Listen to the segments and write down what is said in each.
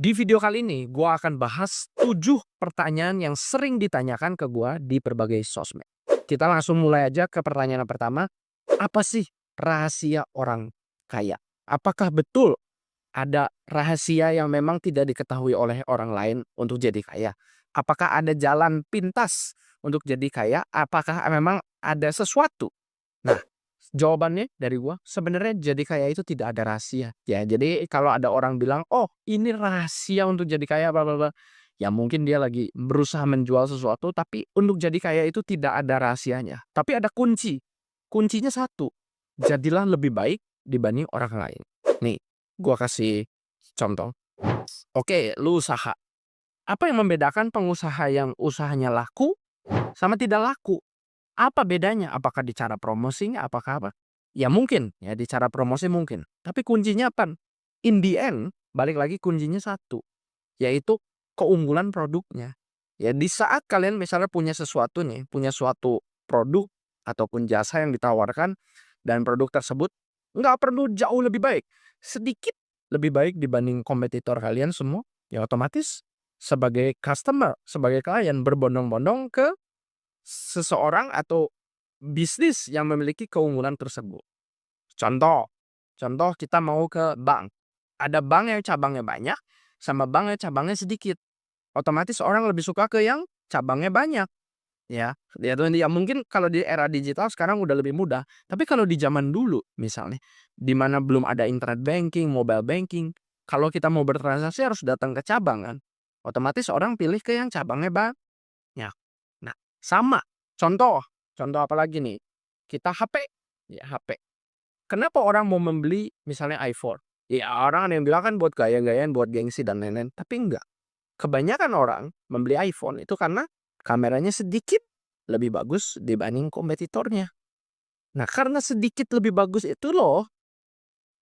Di video kali ini, gua akan bahas 7 pertanyaan yang sering ditanyakan ke gua di berbagai sosmed. Kita langsung mulai aja ke pertanyaan yang pertama. Apa sih rahasia orang kaya? Apakah betul ada rahasia yang memang tidak diketahui oleh orang lain untuk jadi kaya? Apakah ada jalan pintas untuk jadi kaya? Apakah memang ada sesuatu? Nah, jawabannya dari gua, sebenarnya jadi kaya itu tidak ada rahasia, ya. Jadi kalau ada orang bilang, "Oh, ini rahasia untuk jadi kaya bla bla bla." Ya mungkin dia lagi berusaha menjual sesuatu, tapi untuk jadi kaya itu tidak ada rahasianya. Tapi ada kunci. Kuncinya satu, jadilah lebih baik dibanding orang lain. Nih, gua kasih contoh. Oke, lu usaha. Apa yang membedakan pengusaha yang usahanya laku sama tidak laku? Apa bedanya? Apakah di cara promosinya? Apakah apa? Ya mungkin, ya di cara promosi mungkin. Tapi kuncinya apa? In the end, balik lagi kuncinya satu, yaitu keunggulan produknya. Ya di saat kalian misalnya punya sesuatu nih, punya suatu produk ataupun jasa yang ditawarkan dan produk tersebut nggak perlu jauh lebih baik, sedikit lebih baik dibanding kompetitor kalian semua, ya otomatis sebagai customer, sebagai klien berbondong-bondong ke seseorang atau bisnis yang memiliki keunggulan tersebut. Contoh, contoh kita mau ke bank. Ada bank yang cabangnya banyak, sama bank yang cabangnya sedikit. Otomatis orang lebih suka ke yang cabangnya banyak, ya. Ya mungkin kalau di era digital sekarang udah lebih mudah. Tapi kalau di zaman dulu misalnya, di mana belum ada internet banking, mobile banking, kalau kita mau bertransaksi harus datang ke cabang kan. Otomatis orang pilih ke yang cabangnya banyak. Nah, sama. Contoh, contoh apa lagi nih? Kita HP, ya HP. Kenapa orang mau membeli misalnya iPhone? Ya orang ada yang bilang kan buat gaya-gayaan, buat gengsi dan lain-lain. Tapi enggak. Kebanyakan orang membeli iPhone itu karena kameranya sedikit lebih bagus dibanding kompetitornya. Nah, karena sedikit lebih bagus itu loh,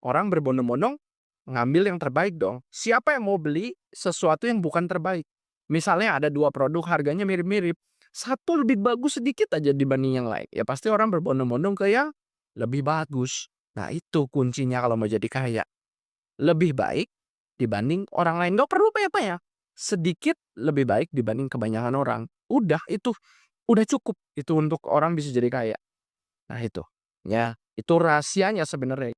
orang berbondong-bondong ngambil yang terbaik dong. Siapa yang mau beli sesuatu yang bukan terbaik? Misalnya ada 2 produk harganya mirip-mirip, satu lebih bagus sedikit aja dibanding yang lain, ya pasti orang berbondong-bondong ke yang lebih bagus. Nah itu kuncinya kalau mau jadi kaya, lebih baik dibanding orang lain, nggak perlu banyak-banyak, sedikit lebih baik dibanding kebanyakan orang. Udah itu, udah cukup itu untuk orang bisa jadi kaya. Nah itu, ya itu rahasianya sebenarnya.